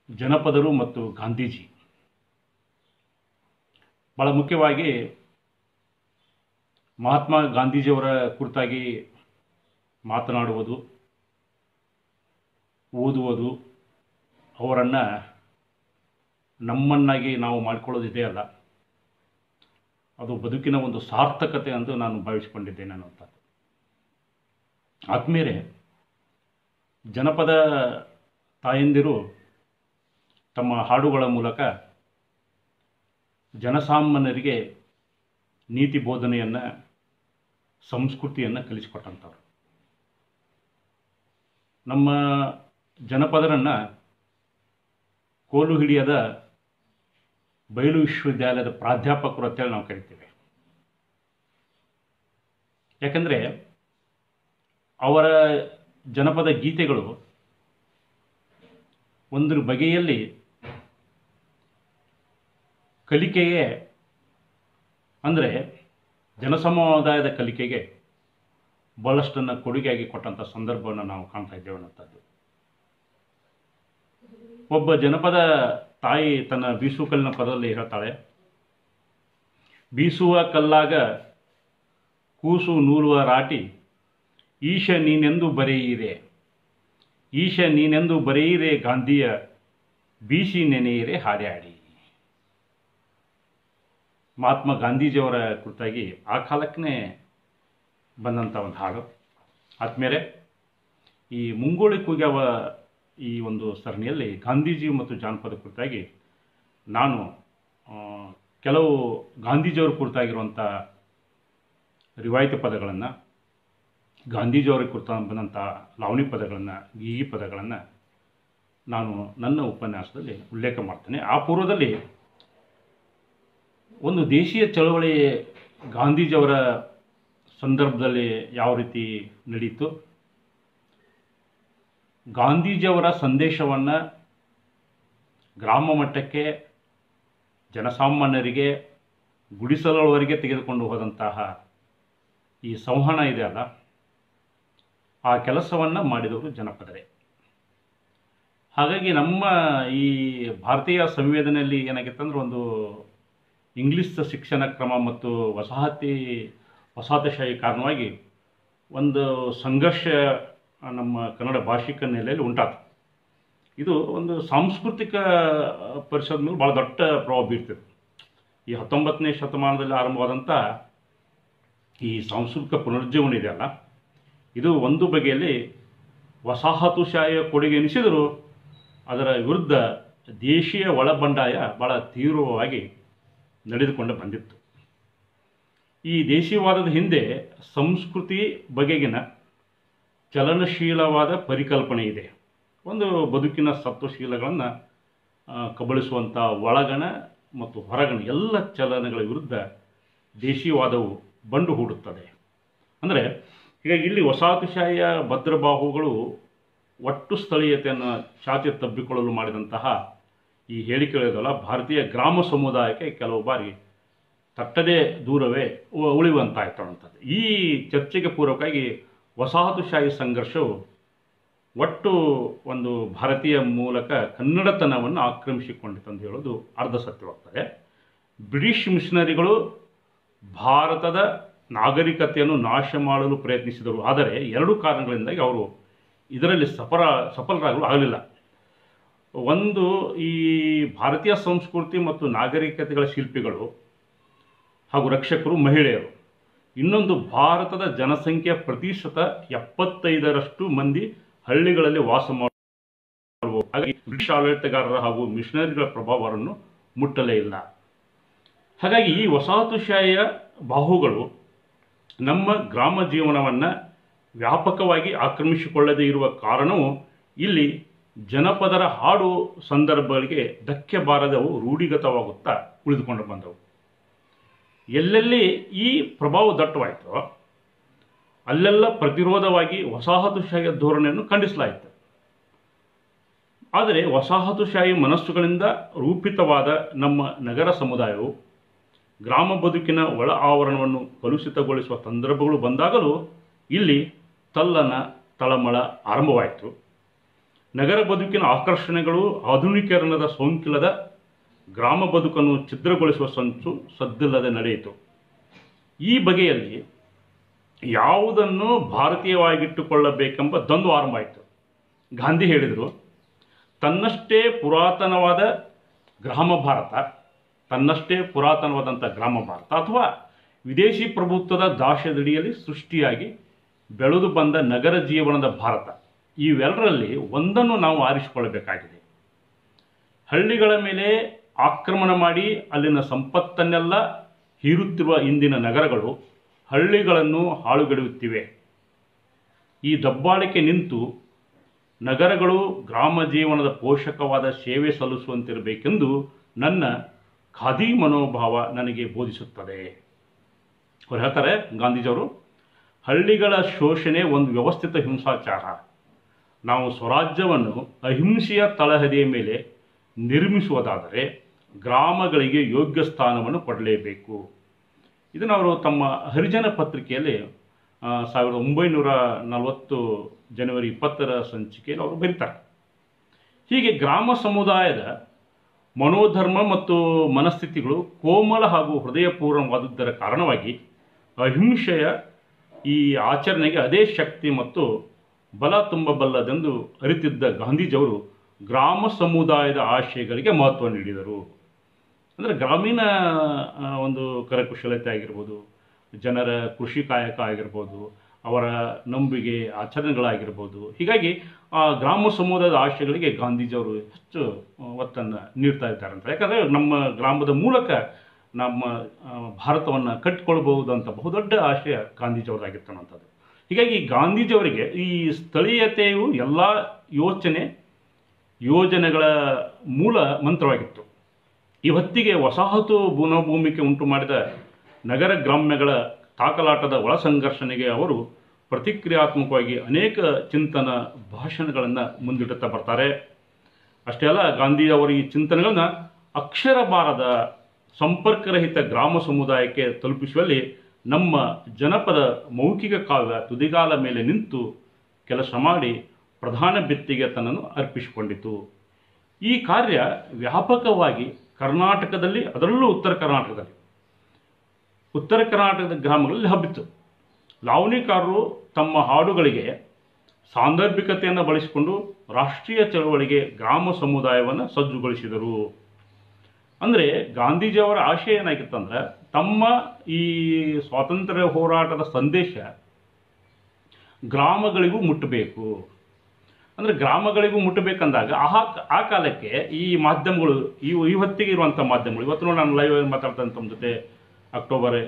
ಜನಪದರು ಮತ್ತು ಗಾಂಧೀಜಿ ಭಾಳ ಮುಖ್ಯವಾಗಿ ಮಹಾತ್ಮ ಗಾಂಧೀಜಿಯವರ ಕುರಿತಾಗಿ ಮಾತನಾಡುವುದು, ಓದುವುದು, ಅವರನ್ನು ನಮ್ಮನ್ನಾಗಿ ನಾವು ಮಾಡಿಕೊಳ್ಳೋದಿದೆ ಅಲ್ಲ, ಅದು ಬದುಕಿನ ಒಂದು ಸಾರ್ಥಕತೆ ಎಂದು ನಾನು ಭಾವಿಸಿಕೊಂಡಿದ್ದೇನೆ ಅನ್ನುವಂಥದ್ದು. ಆದ್ಮೇಲೆ ಜನಪದ ತಾಯಂದಿರು ತಮ್ಮ ಹಾಡುಗಳ ಮೂಲಕ ಜನಸಾಮಾನ್ಯರಿಗೆ ನೀತಿ ಬೋಧನೆಯನ್ನು, ಸಂಸ್ಕೃತಿಯನ್ನು ಕಲಿಸಿಕೊಟ್ಟಂಥವ್ರು. ನಮ್ಮ ಜನಪದರನ್ನು ಕೋಲು ಹಿಡಿಯದ ಬಯಲು ವಿಶ್ವವಿದ್ಯಾಲಯದ ಪ್ರಾಧ್ಯಾಪಕರು ಅಂತೇಳಿ ನಾವು ಕರಿತೇವೆ. ಯಾಕಂದರೆ ಅವರ ಜನಪದ ಗೀತೆಗಳು ಒಂದು ಬಗೆಯಲ್ಲಿ ಕಲಿಕೆಗೆ, ಅಂದರೆ ಜನಸಮುದಾಯದ ಕಲಿಕೆಗೆ ಭಾಳಷ್ಟನ್ನು ಕೊಡುಗೆಯಾಗಿ ಕೊಟ್ಟಂಥ ಸಂದರ್ಭವನ್ನು ನಾವು ಕಾಣ್ತಾ ಇದ್ದೇವೆ ಅನ್ನೋಂಥದ್ದು. ಒಬ್ಬ ಜನಪದ ತಾಯಿ ತನ್ನ ಬೀಸು ಕಲ್ಲಿನ ಪದದಲ್ಲಿ ಹೇಳ್ತಾಳೆ, ಬೀಸುವ ಕಲ್ಲಾಗ ಕೂಸು ನೂಲುವ ರಾಟಿ, ಈಶ ನೀನೆಂದು ಬರೆಯಿರೆ, ಈಶ ನೀನೆಂದು ಬರೆಯಿರೆ ಗಾಂಧಿಯ ಬೀಸಿ ನೆನೆಯಿರೆ ಹಾಡ್ಯಾಡಿ. ಮಹಾತ್ಮ ಗಾಂಧೀಜಿಯವರ ಕುರಿತಾಗಿ ಆ ಕಾಲಕ್ಕೆ ಬಂದಂಥ ಒಂದು ಹಾಡು. ಆದಮೇಲೆ ಈ ಮುಂಗೋಳಿ ಕೂಗ್ಯಾವ ಈ ಒಂದು ಸರಣಿಯಲ್ಲಿ ಗಾಂಧೀಜಿ ಮತ್ತು ಜಾನಪದ ಕುರಿತಾಗಿ ನಾನು ಕೆಲವು ಗಾಂಧೀಜಿಯವ್ರ ಕುರಿತಾಗಿರುವಂಥ ರಿವಾಯಿತಿ ಪದಗಳನ್ನು, ಗಾಂಧೀಜಿಯವ್ರಿಗೆ ಕುರಿತ ಬಂದಂಥ ಲಾವಣಿ ಪದಗಳನ್ನು, ಗೀಗಿ ಪದಗಳನ್ನು ನಾನು ನನ್ನ ಉಪನ್ಯಾಸದಲ್ಲಿ ಉಲ್ಲೇಖ ಮಾಡ್ತೇನೆ. ಆ ಪೂರ್ವದಲ್ಲಿ ಒಂದು ದೇಶೀಯ ಚಳವಳಿ ಗಾಂಧೀಜಿಯವರ ಸಂದರ್ಭದಲ್ಲಿ ಯಾವ ರೀತಿ ನಡೀತು, ಗಾಂಧೀಜಿಯವರ ಸಂದೇಶವನ್ನು ಗ್ರಾಮ ಮಟ್ಟಕ್ಕೆ, ಜನಸಾಮಾನ್ಯರಿಗೆ, ಗುಡಿಸಲುವರೆಗೆ ತೆಗೆದುಕೊಂಡು ಹೋದಂತಹ ಈ ಸಂವಹನ ಇದೆ ಅಲ್ಲ, ಆ ಕೆಲಸವನ್ನು ಮಾಡಿದವರು ಜನಪದರೇ. ಹಾಗಾಗಿ ನಮ್ಮ ಈ ಭಾರತೀಯ ಸಂವೇದನೆಯಲ್ಲಿ ಏನಾಗಿತ್ತಂದ್ರೆ, ಒಂದು ಇಂಗ್ಲಿಷ್ ಶಿಕ್ಷಣ ಕ್ರಮ ಮತ್ತು ವಸಾಹತುಶಾಹಿ ಕಾರಣವಾಗಿ ಒಂದು ಸಂಘರ್ಷ ನಮ್ಮ ಕನ್ನಡ ಭಾಷಿಕ ನೆಲೆಯಲ್ಲಿ ಉಂಟಾತು. ಇದು ಒಂದು ಸಾಂಸ್ಕೃತಿಕ ಪರಿಷದ ಮೇಲೆ ಭಾಳ ದೊಡ್ಡ ಪ್ರಭಾವ ಬೀರ್ತಿದೆ. ಈ 19ನೇ ಶತಮಾನದಲ್ಲಿ ಆರಂಭವಾದಂಥ ಈ ಸಾಂಸ್ಕೃತಿಕ ಪುನರುಜ್ಜೀವನ ಇದೆಯಲ್ಲ, ಇದು ಒಂದು ಬಗೆಯಲ್ಲಿ ವಸಾಹತುಶಾಹಿಯ ಕೊಡುಗೆ ಎನಿಸಿದರೂ ಅದರ ವಿರುದ್ಧ ದೇಶೀಯ ಒಳಬಂಡಾಯ ಭಾಳ ತೀವ್ರವಾಗಿ ನಡೆದುಕೊಂಡು ಬಂದಿತ್ತು. ಈ ದೇಶೀಯವಾದದ ಹಿಂದೆ ಸಂಸ್ಕೃತಿ ಬಗೆಗಿನ ಚಲನಶೀಲವಾದ ಪರಿಕಲ್ಪನೆ ಇದೆ. ಒಂದು ಬದುಕಿನ ಸತ್ವಶೀಲಗಳನ್ನು ಕಬಳಿಸುವಂಥ ಒಳಗಣ ಮತ್ತು ಹೊರಗಣ ಎಲ್ಲ ಚಲನೆಗಳ ವಿರುದ್ಧ ದೇಶೀಯವಾದವು ಬಂಡು ಹೂಡುತ್ತದೆ. ಅಂದರೆ ಹೀಗಾಗಿ ಇಲ್ಲಿ ವಸಾಹತುಶಾಹಿಯ ಭದ್ರಬಾಹುಗಳು ಒಟ್ಟು ಸ್ಥಳೀಯತೆಯನ್ನು ಚಾಚಿ ತಬ್ಬಿಕೊಳ್ಳಲು ಮಾಡಿದಂತಹ ಈ ಹೇಳಿಕೆಗಳಿದಲ್ಲ, ಭಾರತೀಯ ಗ್ರಾಮ ಸಮುದಾಯಕ್ಕೆ ಕೆಲವು ಬಾರಿ ತಟ್ಟದೇ ದೂರವೇ ಉಳಿಯುವಂತಾಯ್ತು ಅನ್ನುವಂಥದ್ದು. ಈ ಚರ್ಚೆಗೆ ಪೂರ್ವಕವಾಗಿ ವಸಾಹತುಶಾಹಿ ಸಂಘರ್ಷವು ಒಟ್ಟು ಒಂದು ಭಾರತೀಯ ಮೂಲಕ ಕನ್ನಡತನವನ್ನು ಆಕ್ರಮಿಸಿಕೊಂಡಿತು ಅಂತ ಹೇಳೋದು ಅರ್ಧ ಸತ್ಯವಾಗ್ತದೆ. ಬ್ರಿಟಿಷ್ ಮಿಷನರಿಗಳು ಭಾರತದ ನಾಗರಿಕತೆಯನ್ನು ನಾಶ ಮಾಡಲು ಪ್ರಯತ್ನಿಸಿದರು. ಆದರೆ ಎರಡು ಕಾರಣಗಳಿಂದಾಗಿ ಅವರು ಇದರಲ್ಲಿ ಸಫಲರಾಗಲು ಆಗಲಿಲ್ಲ. ಒಂದು, ಈ ಭಾರತೀಯ ಸಂಸ್ಕೃತಿ ಮತ್ತು ನಾಗರಿಕತೆಗಳ ಶಿಲ್ಪಿಗಳು ಹಾಗೂ ರಕ್ಷಕರು ಮಹಿಳೆಯರು. ಇನ್ನೊಂದು, ಭಾರತದ ಜನಸಂಖ್ಯೆಯ ಪ್ರತಿಶತ 75% ಮಂದಿ ಹಳ್ಳಿಗಳಲ್ಲಿ ವಾಸ ಮಾಡುವ. ಹಾಗಾಗಿ ಬ್ರಿಟಿಷ್ ಆಡಳಿತಗಾರರ ಹಾಗೂ ಮಿಷನರಿಗಳ ಪ್ರಭಾವವನ್ನು ಮುಟ್ಟಲೇ ಇಲ್ಲ. ಹಾಗಾಗಿ ಈ ವಸಾಹತುಶಾಹಿಯ ಬಾಹುಗಳು ನಮ್ಮ ಗ್ರಾಮ ಜೀವನವನ್ನು ವ್ಯಾಪಕವಾಗಿ ಆಕ್ರಮಿಸಿಕೊಳ್ಳದೇ ಇರುವ ಕಾರಣವು ಇಲ್ಲಿ ಜನಪದರ ಹಾಡು ಸಂದರ್ಭಗಳಿಗೆ ಧಕ್ಕೆ ಬಾರದವು ರೂಢಿಗತವಾಗುತ್ತಾ ಉಳಿದುಕೊಂಡು ಬಂದವು. ಎಲ್ಲೆಲ್ಲಿ ಈ ಪ್ರಭಾವ ದಟ್ಟವಾಯಿತೋ ಅಲ್ಲೆಲ್ಲ ಪ್ರತಿರೋಧವಾಗಿ ವಸಾಹತುಶಾಹಿಯ ಧೋರಣೆಯನ್ನು ಖಂಡಿಸಲಾಯಿತು. ಆದರೆ ವಸಾಹತುಶಾಹಿ ಮನಸ್ಸುಗಳಿಂದ ರೂಪಿತವಾದ ನಮ್ಮ ನಗರ ಸಮುದಾಯವು ಗ್ರಾಮ ಬದುಕಿನ ಒಳ ಆವರಣವನ್ನು ಕಲುಷಿತಗೊಳಿಸುವ ಸಂದರ್ಭಗಳು ಬಂದಾಗಲೂ ಇಲ್ಲಿ ತಲ್ಲನ ತಳಮಳ ಆರಂಭವಾಯಿತು. ನಗರ ಬದುಕಿನ ಆಕರ್ಷಣೆಗಳು ಆಧುನೀಕರಣದ ಸೋಂಕಿಲ್ಲದ ಗ್ರಾಮ ಬದುಕನ್ನು ಛಿದ್ರಗೊಳಿಸುವ ಸಂಚು ಸದ್ದಿಲ್ಲದೆ ನಡೆಯಿತು. ಈ ಬಗೆಯಲ್ಲಿ ಯಾವುದನ್ನು ಭಾರತೀಯವಾಗಿಟ್ಟುಕೊಳ್ಳಬೇಕೆಂಬ ದ್ವಂದ್ವ ಆರಂಭವಾಯಿತು. ಗಾಂಧಿ ಹೇಳಿದರು, ತನ್ನಷ್ಟೇ ಪುರಾತನವಾದ ಗ್ರಾಮ ಭಾರತ, ತನ್ನಷ್ಟೇ ಪುರಾತನವಾದಂಥ ಗ್ರಾಮ ಭಾರತ ಅಥವಾ ವಿದೇಶಿ ಪ್ರಭುತ್ವದ ದಾಸ್ಯದಡಿಯಲ್ಲಿ ಸೃಷ್ಟಿಯಾಗಿ ಬೆಳೆದು ಬಂದ ನಗರ ಜೀವನದ ಭಾರತ, ಇವೆಲ್ಲರಲ್ಲಿ ಒಂದನ್ನು ನಾವು ಆರಿಸಿಕೊಳ್ಳಬೇಕಾಗಿದೆ. ಹಳ್ಳಿಗಳ ಮೇಲೆ ಆಕ್ರಮಣ ಮಾಡಿ ಅಲ್ಲಿನ ಸಂಪತ್ತನ್ನೆಲ್ಲ ಹೀರುತ್ತಿರುವ ಇಂದಿನ ನಗರಗಳು ಹಳ್ಳಿಗಳನ್ನು ಹಾಳುಗೆಡುತ್ತಿವೆ. ಈ ದಬ್ಬಾಳಿಕೆ ನಿಂತು ನಗರಗಳು ಗ್ರಾಮ ಜೀವನದ ಪೋಷಕವಾದ ಸೇವೆ ಸಲ್ಲಿಸುವಂತಿರಬೇಕೆಂದು ನನ್ನ ಖಾದಿ ಮನೋಭಾವ ನನಗೆ ಬೋಧಿಸುತ್ತದೆ. ಅವ್ರು ಹೇಳ್ತಾರೆ, ಗಾಂಧೀಜಿಯವರು, ಹಳ್ಳಿಗಳ ಶೋಷಣೆ ಒಂದು ವ್ಯವಸ್ಥಿತ ಹಿಂಸಾಚಾರ. ನಾವು ಸ್ವರಾಜ್ಯವನ್ನು ಅಹಿಂಸೆಯ ತಳಹದಿಯ ಮೇಲೆ ನಿರ್ಮಿಸುವುದಾದರೆ ಗ್ರಾಮಗಳಿಗೆ ಯೋಗ್ಯ ಸ್ಥಾನವನ್ನು ಕೊಡಲೇಬೇಕು. ಇದನ್ನು ಅವರು ತಮ್ಮ ಹರಿಜನ ಪತ್ರಿಕೆಯಲ್ಲಿ 1940 ಜನವರಿ 20ರ ಸಂಚಿಕೆಯಲ್ಲಿ ಅವರು ಬರೀತಾರೆ. ಹೀಗೆ ಗ್ರಾಮ ಸಮುದಾಯದ ಮನೋಧರ್ಮ ಮತ್ತು ಮನಸ್ಥಿತಿಗಳು ಕೋಮಲ ಹಾಗೂ ಹೃದಯಪೂರ್ಣವಾದುದರ ಕಾರಣವಾಗಿ ಅಹಿಂಸೆಯ ಈ ಆಚರಣೆಗೆ ಅದೇ ಶಕ್ತಿ ಮತ್ತು ಬಲ ತುಂಬಬಲ್ಲದೆಂದು ಅರಿತಿದ್ದ ಗಾಂಧೀಜಿಯವರು ಗ್ರಾಮ ಸಮುದಾಯದ ಆಶಯಗಳಿಗೆ ಮಹತ್ವ ನೀಡಿದರು. ಅಂದರೆ ಗ್ರಾಮೀಣ ಒಂದು ಕರಕುಶಲತೆ ಆಗಿರ್ಬೋದು, ಜನರ ಕೃಷಿ ಕಾಯಕ ಆಗಿರ್ಬೋದು, ಅವರ ನಂಬಿಕೆ ಆಚರಣೆಗಳಾಗಿರ್ಬೋದು. ಹೀಗಾಗಿ ಆ ಗ್ರಾಮ ಸಮುದಾಯದ ಆಶಯಗಳಿಗೆ ಗಾಂಧೀಜಿಯವರು ಹೆಚ್ಚು ಒತ್ತನ್ನು ನೀಡ್ತಾ ಇದ್ದಾರಂತ. ಯಾಕಂದರೆ ನಮ್ಮ ಗ್ರಾಮದ ಮೂಲಕ ನಮ್ಮ ಭಾರತವನ್ನು ಕಟ್ಟಿಕೊಳ್ಬಹುದು ಅಂತ ಬಹುದೊಡ್ಡ ಆಶಯ ಗಾಂಧೀಜಿಯವರಾಗಿರ್ತಕ್ಕಂಥದ್ದು. ಹೀಗಾಗಿ ಗಾಂಧೀಜಿಯವರಿಗೆ ಈ ಸ್ಥಳೀಯತೆಯು ಎಲ್ಲ ಯೋಜನೆಗಳ ಮೂಲ ಮಂತ್ರವಾಗಿತ್ತು. ಈ ಹೊತ್ತಿಗೆ ವಸಾಹತು ಭೂಮಿಕೆ ಉಂಟು ಮಾಡಿದ ನಗರ ಗ್ರಾಮ್ಯಗಳ ತಾಕಲಾಟದ ಒಳ ಸಂಘರ್ಷಣೆಗೆ ಅವರು ಪ್ರತಿಕ್ರಿಯಾತ್ಮಕವಾಗಿ ಅನೇಕ ಚಿಂತನ ಭಾಷಣಗಳನ್ನು ಮುಂದಿಡುತ್ತಾ ಬರ್ತಾರೆ. ಅಷ್ಟೇ ಅಲ್ಲ, ಗಾಂಧಿಯವರ ಈ ಚಿಂತನೆಗಳನ್ನ ಅಕ್ಷರ ಬಾರದ ಸಂಪರ್ಕರಹಿತ ಗ್ರಾಮ ಸಮುದಾಯಕ್ಕೆ ತಲುಪಿಸುವಲ್ಲಿ ನಮ್ಮ ಜನಪದ ಮೌಖಿಕ ಕಾವ್ಯ ತುದಿಗಾಲ ಮೇಲೆ ನಿಂತು ಕೆಲಸ ಮಾಡಿ ಪ್ರಧಾನ ಭಿತ್ತಿಗೆ ತನ್ನನ್ನು ಅರ್ಪಿಸಿಕೊಂಡಿತು. ಈ ಕಾರ್ಯ ವ್ಯಾಪಕವಾಗಿ ಕರ್ನಾಟಕದಲ್ಲಿ, ಅದರಲ್ಲೂ ಉತ್ತರ ಕರ್ನಾಟಕದ ಗ್ರಾಮಗಳಲ್ಲಿ ಹಬ್ಬಿತು. ಲಾವಣಿಕಾರರು ತಮ್ಮ ಹಾಡುಗಳಿಗೆ ಸಾಂದರ್ಭಿಕತೆಯನ್ನು ಬಳಸಿಕೊಂಡು ರಾಷ್ಟ್ರೀಯ ಚಳವಳಿಗೆ ಗ್ರಾಮ ಸಮುದಾಯವನ್ನು ಸಜ್ಜುಗೊಳಿಸಿದರು. ಅಂದರೆ ಗಾಂಧೀಜಿಯವರ ಆಶಯ ಏನಾಗಿತ್ತಂದ್ರೆ, ತಮ್ಮ ಈ ಸ್ವಾತಂತ್ರ್ಯ ಹೋರಾಟದ ಸಂದೇಶ ಗ್ರಾಮಗಳಿಗೂ ಮುಟ್ಟಬೇಕು. ಅಂದರೆ ಗ್ರಾಮಗಳಿಗೂ ಮುಟ್ಟಬೇಕಂದಾಗ ಆ ಕಾಲಕ್ಕೆ ಈ ಮಾಧ್ಯಮಗಳು, ಈ ಹೊತ್ತಿಗೆ ಇರುವಂಥ ಮಾಧ್ಯಮಗಳು, ಇವತ್ತು ನೋಡಿ ನಾನು ಲೈವ್ ಮಾತಾಡ್ತೇನೆ ತಮ್ಮ ಜೊತೆ, ಅಕ್ಟೋಬರ್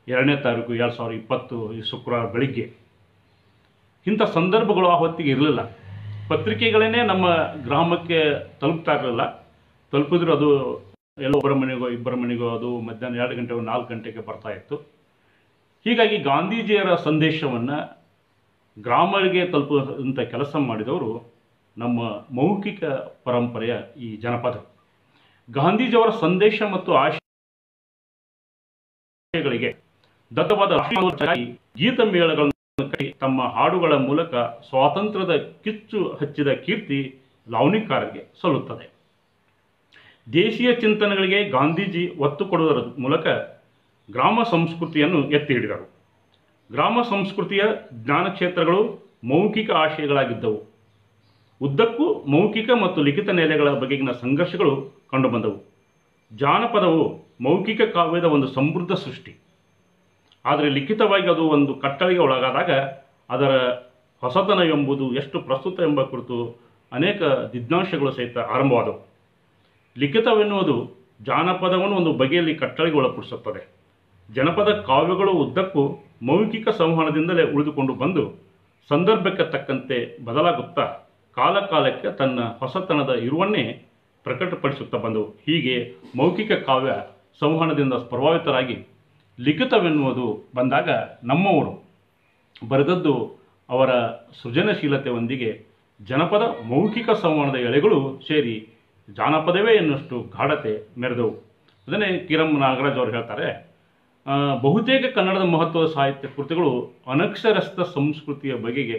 2ನೇ ತಾರೀಕು 2020 ಈ ಶುಕ್ರವಾರ ಬೆಳಿಗ್ಗೆ. ಇಂಥ ಸಂದರ್ಭಗಳು ಆ ಹೊತ್ತಿಗೆ ಇರಲಿಲ್ಲ. ಪತ್ರಿಕೆಗಳೇ ನಮ್ಮ ಗ್ರಾಮಕ್ಕೆ ತಲುಪ್ತಾ ಇರಲಿಲ್ಲ. ತಲುಪಿದ್ರು ಅದು ಎಲ್ಲೋ ಒಬ್ಬರ ಮನೆಗೋ ಇಬ್ಬರ ಮನೆಗೋ ಅದು ಮಧ್ಯಾಹ್ನ 2 ಗಂಟೆ 4 ಗಂಟೆಗೆ ಬರ್ತಾ ಇತ್ತು. ಹೀಗಾಗಿ ಗಾಂಧೀಜಿಯರ ಸಂದೇಶವನ್ನು ಗ್ರಾಮಗಳಿಗೆ ತಲುಪುವಂಥ ಕೆಲಸ ಮಾಡಿದವರು ನಮ್ಮ ಮೌಖಿಕ ಪರಂಪರೆಯ ಈ ಜನಪದ. ಗಾಂಧೀಜಿಯವರ ಸಂದೇಶ ಮತ್ತು ಆಶಯಗಳಿಗೆ ದತ್ತವಾದ ಗೀತ ಮೇಳಗಳನ್ನು ಕಟ್ಟಿ ತಮ್ಮ ಹಾಡುಗಳ ಮೂಲಕ ಸ್ವಾತಂತ್ರ್ಯದ ಕಿಚ್ಚು ಹಚ್ಚಿದ ಕೀರ್ತಿ ಲಾವಣಿಕಾರರಿಗೆ ಸಲ್ಲುತ್ತದೆ. ದೇಶೀಯ ಚಿಂತನೆಗಳಿಗೆ ಗಾಂಧೀಜಿ ಒತ್ತು ಕೊಡುವುದರ ಮೂಲಕ ಗ್ರಾಮ ಸಂಸ್ಕೃತಿಯನ್ನು ಎತ್ತಿ ಹಿಡಿದರು. ಗ್ರಾಮ ಸಂಸ್ಕೃತಿಯ ಜ್ಞಾನಕ್ಷೇತ್ರಗಳು ಮೌಖಿಕ ಆಶಯಗಳಾಗಿದ್ದವು. ಉದ್ದಕ್ಕೂ ಮೌಖಿಕ ಮತ್ತು ಲಿಖಿತ ನೆಲೆಗಳ ಬಗೆಗಿನ ಸಂಘರ್ಷಗಳು ಕಂಡುಬಂದವು. ಜಾನಪದವು ಮೌಖಿಕ ಕಾವ್ಯದ ಒಂದು ಸಮೃದ್ಧ ಸೃಷ್ಟಿ. ಆದರೆ ಲಿಖಿತವಾಗಿ ಅದು ಒಂದು ಕಟ್ಟಳೆಗೆ ಒಳಗಾದಾಗ ಅದರ ಹೊಸತನ ಎಂಬುದು ಎಷ್ಟು ಪ್ರಸ್ತುತ ಎಂಬ ಕುರಿತು ಅನೇಕ ಜಿಜ್ಞಾಸೆಗಳು ಸಹಿತ ಆರಂಭವಾದವು. ಲಿಖಿತವೆನ್ನುವುದು ಜಾನಪದವನ್ನು ಒಂದು ಬಗೆಯಲ್ಲಿ ಕಟ್ಟಳೆಗೆ ಒಳಪಡಿಸುತ್ತದೆ. ಜನಪದ ಕಾವ್ಯಗಳು ಉದ್ದಕ್ಕೂ ಮೌಖಿಕ ಸಂವಹನದಿಂದಲೇ ಉಳಿದುಕೊಂಡು ಬಂದು ಸಂದರ್ಭಕ್ಕೆ ತಕ್ಕಂತೆ ಬದಲಾಗುತ್ತಾ ಕಾಲಕಾಲಕ್ಕೆ ತನ್ನ ಹೊಸತನದ ಇರುವನ್ನೇ ಪ್ರಕಟಪಡಿಸುತ್ತಾ ಬಂದವು. ಹೀಗೆ ಮೌಖಿಕ ಕಾವ್ಯ ಸಂವಹನದಿಂದ ಪ್ರಭಾವಿತರಾಗಿ ಲಿಖಿತವೆನ್ನುವುದು ಬಂದಾಗ ನಮ್ಮವರು ಬರೆದದ್ದು ಅವರ ಸೃಜನಶೀಲತೆಯೊಂದಿಗೆ ಜನಪದ ಮೌಖಿಕ ಸಂವಹನದ ಎಳೆಗಳು ಸೇರಿ ಜಾನಪದವೇ ಎನ್ನುವಷ್ಟು ಗಾಢತೆ ಮೆರೆದವು. ಅದನ್ನೇ ಕಿರಂ ನಾಗರಾಜ್ ಅವರು ಹೇಳ್ತಾರೆ, ಬಹುತೇಕ ಕನ್ನಡದ ಮಹತ್ವದ ಸಾಹಿತ್ಯ ಕೃತಿಗಳು ಅನಕ್ಷರಸ್ಥ ಸಂಸ್ಕೃತಿಯ ಬಗೆಗೆ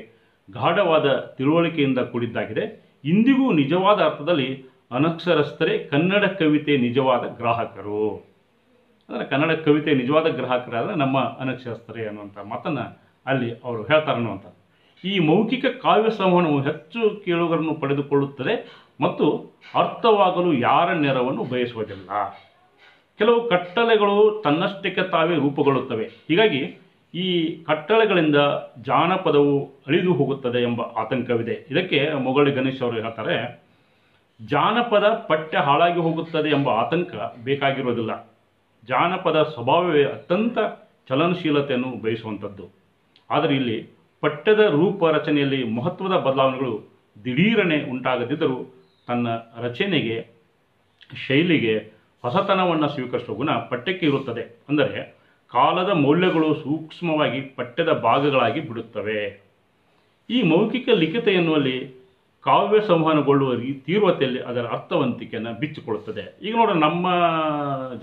ಗಾಢವಾದ ತಿಳುವಳಿಕೆಯಿಂದ ಕೂಡಿದ್ದಾಗಿದೆ. ಇಂದಿಗೂ ನಿಜವಾದ ಅರ್ಥದಲ್ಲಿ ಅನಕ್ಷರಸ್ಥರೇ ಕನ್ನಡ ಕವಿತೆ ನಿಜವಾದ ಗ್ರಾಹಕರು. ಅಂದರೆ ಕನ್ನಡ ಕವಿತೆ ನಿಜವಾದ ಗ್ರಾಹಕರಾದರೆ ನಮ್ಮ ಅನಕ್ಷರಸ್ಥರೇ ಅನ್ನುವಂಥ ಮಾತನ್ನು ಅಲ್ಲಿ ಅವರು ಹೇಳ್ತಾರೆ ಅನ್ನುವಂಥ. ಈ ಮೌಖಿಕ ಕಾವ್ಯ ಸಂವಹನವು ಹೆಚ್ಚು ಕೇಳುಗರನ್ನು ಪಡೆದುಕೊಳ್ಳುತ್ತದೆ ಮತ್ತು ಅರ್ಥವಾಗಲು ಯಾರ ನೆರವನ್ನು ಬಯಸುವುದಿಲ್ಲ. ಕೆಲವು ಕಟ್ಟಳೆಗಳು ತನ್ನಷ್ಟಕ್ಕೆ ತಾವೇ ರೂಪುಗೊಳ್ಳುತ್ತವೆ. ಹೀಗಾಗಿ ಈ ಕಟ್ಟಳೆಗಳಿಂದ ಜಾನಪದವು ಅಳಿದು ಹೋಗುತ್ತದೆ ಎಂಬ ಆತಂಕವಿದೆ. ಇದಕ್ಕೆ ಮೊಗಳಿ ಗಣೇಶ್ ಅವರು ಹೇಳ್ತಾರೆ, ಜಾನಪದ ಪಠ್ಯ ಹಾಳಾಗಿ ಹೋಗುತ್ತದೆ ಎಂಬ ಆತಂಕ ಬೇಕಾಗಿರುವುದಿಲ್ಲ. ಜಾನಪದ ಸ್ವಭಾವವೇ ಅತ್ಯಂತ ಚಲನಶೀಲತೆಯನ್ನು ಬಯಸುವಂಥದ್ದು. ಆದರೆ ಇಲ್ಲಿ ಪಠ್ಯದ ರೂಪ ರಚನೆಯಲ್ಲಿ ಮಹತ್ವದ ಬದಲಾವಣೆಗಳು ದಿಢೀರನೆ ಉಂಟಾಗದಿದ್ದರೂ ತನ್ನ ರಚನೆಗೆ ಶೈಲಿಗೆ ಹೊಸತನವನ್ನು ಸ್ವೀಕರಿಸುವ ಗುಣ ಪಠ್ಯಕ್ಕೆ ಇರುತ್ತದೆ. ಅಂದರೆ ಕಾಲದ ಮೌಲ್ಯಗಳು ಸೂಕ್ಷ್ಮವಾಗಿ ಪಠ್ಯದ ಭಾಗಗಳಾಗಿ ಬಿಡುತ್ತವೆ. ಈ ಮೌಖಿಕ ಲಿಖಿತ ಎನ್ನುವಲ್ಲಿ ಕಾವ್ಯ ಸಂವಹನಗೊಳ್ಳುವ ತೀವ್ರತೆಯಲ್ಲಿ ಅದರ ಅರ್ಥವಂತಿಕೆಯನ್ನು ಬಿಚ್ಚಿಕೊಳ್ಳುತ್ತದೆ. ಈಗ ನೋಡ್ರಿ, ನಮ್ಮ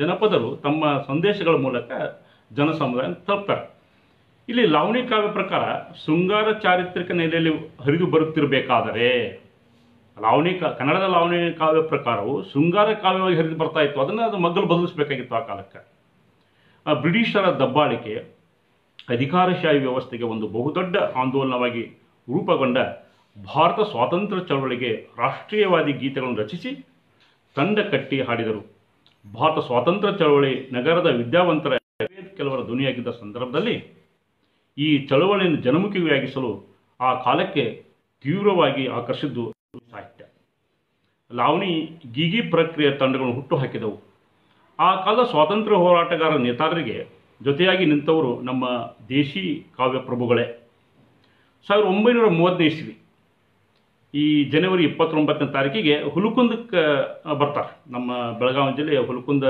ಜನಪದರು ತಮ್ಮ ಸಂದೇಶಗಳ ಮೂಲಕ ಜನಸಮುದಾಯ ತಲುಪ್ತಾರೆ. ಇಲ್ಲಿ ಲಾವಣಿ ಕಾವ್ಯ ಪ್ರಕಾರ ಶೃಂಗಾರ ಚಾರಿತ್ರಿಕ ನೆಲೆಯಲ್ಲಿ ಹರಿದು ಬರುತ್ತಿರಬೇಕಾದರೆ ಕನ್ನಡದ ಲಾವಣಿ ಕಾವ್ಯ ಪ್ರಕಾರವು ಶೃಂಗಾರ ಕಾವ್ಯವಾಗಿ ಹರಿದು ಬರ್ತಾ ಇತ್ತು. ಅದು ಮಗ್ಗಲು ಬದಲಿಸಬೇಕಾಗಿತ್ತು ಆ ಕಾಲಕ್ಕೆ. ಬ್ರಿಟಿಷರ ದಬ್ಬಾಳಿಕೆ ಅಧಿಕಾರಶಾಹಿ ವ್ಯವಸ್ಥೆಗೆ ಒಂದು ಬಹುದೊಡ್ಡ ಆಂದೋಲನವಾಗಿ ರೂಪುಗೊಂಡ ಭಾರತ ಸ್ವಾತಂತ್ರ್ಯ ಚಳವಳಿಗೆ ರಾಷ್ಟ್ರೀಯವಾದಿ ಗೀತೆಗಳನ್ನು ರಚಿಸಿ ತಂಡ ಕಟ್ಟಿ ಹಾಡಿದರು. ಭಾರತ ಸ್ವಾತಂತ್ರ್ಯ ಚಳವಳಿ ನಗರದ ವಿದ್ಯಾವಂತರ ಕೆಲವರ ಧ್ವನಿಯಾಗಿದ್ದ ಸಂದರ್ಭದಲ್ಲಿ ಈ ಚಳವಳಿಯನ್ನು ಜನಮುಖಿಯಾಗಿಸಲು ಆ ಕಾಲಕ್ಕೆ ತೀವ್ರವಾಗಿ ಆಕರ್ಷಿದ್ದು ಸಾಹಿತ್ಯ. ಲಾವಣಿ ಗೀಗಿ ಪ್ರಕ್ರಿಯೆ ತಂಡಗಳನ್ನು ಹುಟ್ಟುಹಾಕಿದವು. ಆ ಕಾಲದ ಸ್ವಾತಂತ್ರ್ಯ ಹೋರಾಟಗಾರ ನೇತಾರರಿಗೆ ಜೊತೆಯಾಗಿ ನಿಂತವರು ನಮ್ಮ ದೇಶಿ ಕಾವ್ಯ ಪ್ರಭುಗಳೇ. 1930ನೇ ಇಸ್ವಿ ಈ ಜನವರಿ 29ನೇ ತಾರೀಕಿಗೆ ಹುಲಕುಂದಕ್ಕೆ ಬರ್ತಾರೆ. ನಮ್ಮ ಬೆಳಗಾವಿ ಜಿಲ್ಲೆಯ ಹುಲಕುಂದ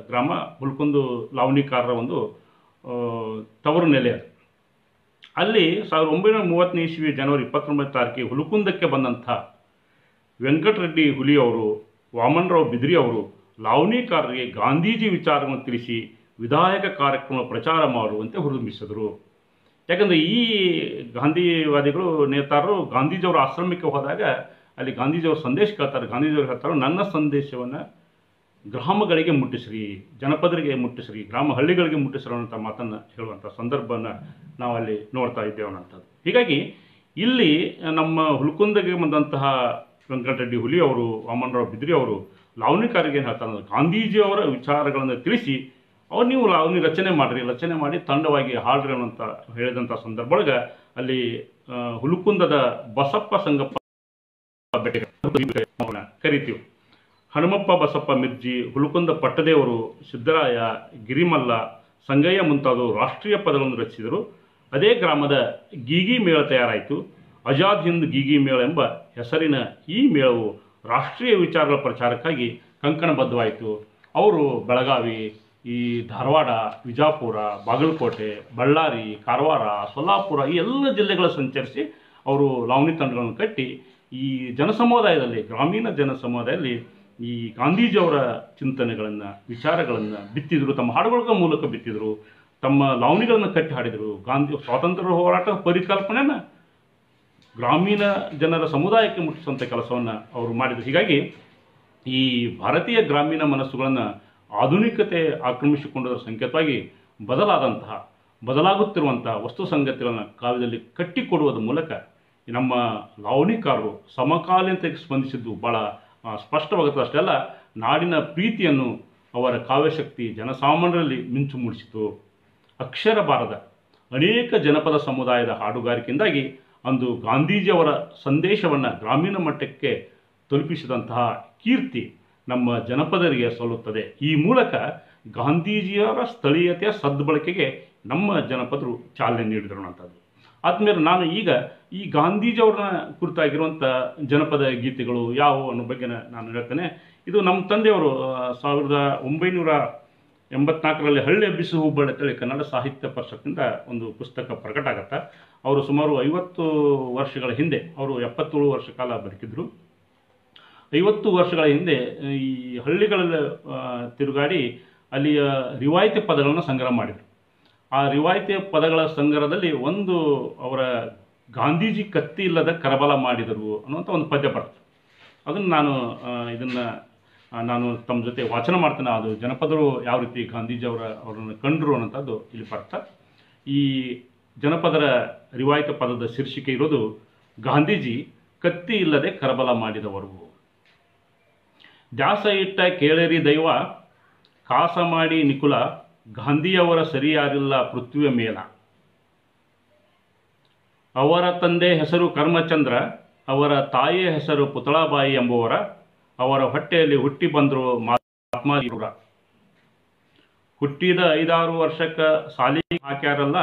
ಗ್ರಾಮ, ಹುಲಕುಂದು ಲಾವಣಿಕಾರರ ಒಂದು ತವರು ನೆಲೆ ಅದು. ಅಲ್ಲಿ 1930ನೇ ಇಸ್ವಿ ಜನವರಿ 29ನೇ ತಾರೀಕಿಗೆ ಹುಲಕುಂದಕ್ಕೆ ಬಂದಂಥ ವೆಂಕಟರೆಡ್ಡಿ ಹುಲಿಯವರು, ವಾಮನರಾವ್ ಬಿದ್ರಿ ಅವರು ಲಾವಣಿಕಾರರಿಗೆ ಗಾಂಧೀಜಿ ವಿಚಾರಗಳನ್ನು ತಿಳಿಸಿ ವಿಧಾಯಕ ಕಾರ್ಯಕ್ರಮ ಪ್ರಚಾರ ಮಾಡುವಂತೆ ಹುರಿದುಂಬಿಸಿದರು. ಯಾಕಂದರೆ ಈ ಗಾಂಧಿವಾದಿಗಳು ನೇತಾರರು ಗಾಂಧೀಜಿಯವರ ಆಶ್ರಮಕ್ಕೆ ಹೋದಾಗ ಅಲ್ಲಿ ಗಾಂಧೀಜಿಯವ್ರ ಸಂದೇಶ ಕೇಳ್ತಾರೆ. ಗಾಂಧೀಜಿಯವರು ಹೇಳ್ತಾರೆ, ನನ್ನ ಸಂದೇಶವನ್ನು ಗ್ರಾಮಗಳಿಗೆ ಮುಟ್ಟಿಸ್ರಿ, ಜನಪದರಿಗೆ ಮುಟ್ಟಿಸ್ರಿ, ಹಳ್ಳಿಗಳಿಗೆ ಮುಟ್ಟಿಸ್ರಿ ಅನ್ನೋಂಥ ಮಾತನ್ನು ಹೇಳುವಂಥ ಸಂದರ್ಭವನ್ನು ನಾವಲ್ಲಿ ನೋಡ್ತಾ ಇದ್ದೇವೆ ಅನ್ನೋಂಥದ್ದು. ಹೀಗಾಗಿ ಇಲ್ಲಿ ನಮ್ಮ ಹುಲಕುಂದಗೆ ಬಂದಂತಹ ವೆಂಕಟರೆಡ್ಡಿ ಹುಲಿ ಅವರು, ವಾಮನರಾವ್ ಬಿದ್ರಿ ಅವರು ಲಾವಣಿಕಾರಿಗೆ ಏನು ಹೇಳ್ತಾರೆ, ಗಾಂಧೀಜಿಯವರ ವಿಚಾರಗಳನ್ನು ತಿಳಿಸಿ ನೀವು ಲಾವಣಿ ರಚನೆ ಮಾಡಿ ತಂಡವಾಗಿ ಹಾಡ್ರಿ ಅನ್ನೋಂಥ ಹೇಳಿದಂಥ ಸಂದರ್ಭ ಒಳಗೆ ಅಲ್ಲಿ ಹುಲಕುಂದದ ಬಸಪ್ಪ ಸಂಗಪ್ಪ ಕರಿತೀವಿ, ಹನುಮಪ್ಪ ಬಸಪ್ಪ ಮಿರ್ಜಿ, ಹುಲಕುಂದ ಪಟ್ಟದೇವರು, ಸಿದ್ದರಾಯ, ಗಿರಿಮಲ್ಲ, ಸಂಗಯ್ಯ ಮುಂತಾದವರು ರಾಷ್ಟ್ರೀಯ ಪದಗಳನ್ನು ರಚಿಸಿದರು. ಅದೇ ಗ್ರಾಮದ ಗೀಗಿ ಮೇಳ ತಯಾರಾಯಿತು. ಆಜಾದ್ ಹಿಂದ್ ಗೀಗಿ ಮೇಳ ಎಂಬ ಹೆಸರಿನ ಈ ಮೇಳವು ರಾಷ್ಟ್ರೀಯ ವಿಚಾರಗಳ ಪ್ರಚಾರಕ್ಕಾಗಿ ಕಂಕಣಬದ್ಧವಾಯಿತು. ಅವರು ಬೆಳಗಾವಿ, ಈ ಧಾರವಾಡ, ವಿಜಾಪುರ, ಬಾಗಲಕೋಟೆ, ಬಳ್ಳಾರಿ, ಕಾರವಾರ, ಸೊಲ್ಲಾಪುರ ಈ ಎಲ್ಲ ಜಿಲ್ಲೆಗಳ ಸಂಚರಿಸಿ ಅವರು ಲಾವಣಿ ತಂಡಗಳನ್ನು ಕಟ್ಟಿ ಈ ಜನಸಮುದಾಯದಲ್ಲಿ, ಗ್ರಾಮೀಣ ಜನಸಮುದಾಯದಲ್ಲಿ ಈ ಗಾಂಧೀಜಿಯವರ ಚಿಂತನೆಗಳನ್ನು, ವಿಚಾರಗಳನ್ನು ಬಿತ್ತಿದ್ರು. ತಮ್ಮ ಹಾಡುಗಳ ಮೂಲಕ ಬಿತ್ತಿದ್ರು, ತಮ್ಮ ಲಾವಣಿಗಳನ್ನು ಕಟ್ಟಿ ಹಾಡಿದರು. ಸ್ವಾತಂತ್ರ್ಯ ಹೋರಾಟದ ಪರಿಕಲ್ಪನೆಯನ್ನು ಗ್ರಾಮೀಣ ಜನರ ಸಮುದಾಯಕ್ಕೆ ಮುಟ್ಟಿಸುವಂಥ ಕೆಲಸವನ್ನು ಅವರು ಮಾಡಿದರು. ಹೀಗಾಗಿ ಈ ಭಾರತೀಯ ಗ್ರಾಮೀಣ ಮನಸ್ಸುಗಳನ್ನು ಆಧುನಿಕತೆ ಆಕ್ರಮಿಸಿಕೊಂಡದರ ಸಂಕೇತವಾಗಿ ಬದಲಾಗುತ್ತಿರುವಂಥ ವಸ್ತು ಸಂಗತಿಗಳನ್ನು ಕಾವ್ಯದಲ್ಲಿ ಕಟ್ಟಿಕೊಡುವುದರ ಮೂಲಕ ನಮ್ಮ ಲಾವಣಿಕಾರರು ಸಮಕಾಲೀನತೆಗೆ ಸ್ಪಂದಿಸಿದ್ದು ಭಾಳ ಸ್ಪಷ್ಟವಾಗುತ್ತದೆ. ಅಷ್ಟೇ ಅಲ್ಲ, ನಾಡಿನ ಪ್ರೀತಿಯನ್ನು ಅವರ ಕಾವ್ಯಶಕ್ತಿ ಜನಸಾಮಾನ್ಯರಲ್ಲಿ ಮಿಂಚು ಮೂಡಿಸಿತು. ಅಕ್ಷರ ಬಾರದ ಅನೇಕ ಜನಪದ ಸಮುದಾಯದ ಹಾಡುಗಾರಿಕೆಯಿಂದಾಗಿ ಅಂದು ಗಾಂಧೀಜಿಯವರ ಸಂದೇಶವನ್ನು ಗ್ರಾಮೀಣ ಮಟ್ಟಕ್ಕೆ ತಲುಪಿಸಿದಂತಹ ಕೀರ್ತಿ ನಮ್ಮ ಜನಪದರಿಗೆ ಸಲ್ಲುತ್ತದೆ. ಈ ಮೂಲಕ ಗಾಂಧೀಜಿಯವರ ಸ್ಥಳೀಯತೆಯ ಸದ್ಬಳಕೆಗೆ ನಮ್ಮ ಜನಪದರು ಚಾಲನೆ ನೀಡಿದರು ಅನ್ನೋಂಥದ್ದು. ಆದಮೇಲೆ ನಾನು ಈಗ ಈ ಗಾಂಧೀಜಿಯವ್ರನ್ನ ಕುರಿತಾಗಿರುವಂಥ ಜನಪದ ಗೀತೆಗಳು ಯಾವುವು ಅನ್ನೋ ಬಗ್ಗೆ ನಾನು ಹೇಳ್ತೇನೆ. ಇದು ನಮ್ಮ ತಂದೆಯವರು 1984ರಲ್ಲಿ ಹಳ್ಳಿ ಹಬ್ಬಿಸು ಹುಬ್ಬಳ್ಳಿ ಅಂತೇಳಿ ಕನ್ನಡ ಸಾಹಿತ್ಯ ಪರಿಷತ್ತಿನಿಂದ ಒಂದು ಪುಸ್ತಕ ಪ್ರಕಟ ಆಗತ್ತೆ. ಅವರು ಸುಮಾರು 50 ವರ್ಷಗಳ ಹಿಂದೆ, ಅವರು 77 ವರ್ಷ ಕಾಲ ಬದುಕಿದ್ರು. 50 ವರ್ಷಗಳ ಹಿಂದೆ ಈ ಹಳ್ಳಿಗಳಲ್ಲಿ ತಿರುಗಾಡಿ ಅಲ್ಲಿಯ ರಿವಾಯಿತಿ ಪದಗಳನ್ನು ಸಂಗ್ರಹ ಮಾಡಿದರು. ಆ ರಿವಾಯಿತಿ ಪದಗಳ ಸಂಗ್ರಹದಲ್ಲಿ ಒಂದು ಅವರ ಗಾಂಧೀಜಿ ಕತ್ತಿ ಇಲ್ಲದ ಕರಬಲ ಮಾಡಿದರು ಅನ್ನುವಂಥ ಒಂದು ಪದ್ಯ ಬರ್ತದೆ. ಅದನ್ನು ನಾನು ತಮ್ಮ ಜೊತೆ ವಾಚನ ಮಾಡ್ತೇನೆ. ಅದು ಜನಪದರು ಯಾವ ರೀತಿ ಅವರನ್ನು ಕಂಡರು ಅನ್ನೋಂಥದ್ದು ಇಲ್ಲಿ ಬರ್ತಾ. ಈ ಜನಪದರ ರಿವಾಯಿತ ಪದದ ಶೀರ್ಷಿಕೆ ಇರೋದು ಗಾಂಧೀಜಿ ಕತ್ತಿ ಇಲ್ಲದೆ ಕರಬಲ ಮಾಡಿದವರು. ದ್ಯಾಸ ಇಟ್ಟ ಕೇಳರಿ ದೈವ ಕಾಸ ಮಾಡಿ ನಿಕುಲ, ಗಾಂಧಿಯವರ ಸರಿಯಾರಿಲ್ಲ ಪೃಥ್ವಿಯ ಮೇಲ. ಅವರ ತಂದೆ ಹೆಸರು ಕರ್ಮಚಂದ್ರ, ಅವರ ತಾಯಿಯ ಹೆಸರು ಪುತಳಾಬಾಯಿ ಎಂಬುವರ. ಅವರ ಹೊಟ್ಟೆಯಲ್ಲಿ ಹುಟ್ಟಿ ಬಂದರು ಮಹಾತ್ಮಾಜಿಯವರ. ಹುಟ್ಟಿದ 5-6 ವರ್ಷಕ್ಕೆ ಸಾಲಿ ಹಾಕ್ಯಾರಲ್ಲ,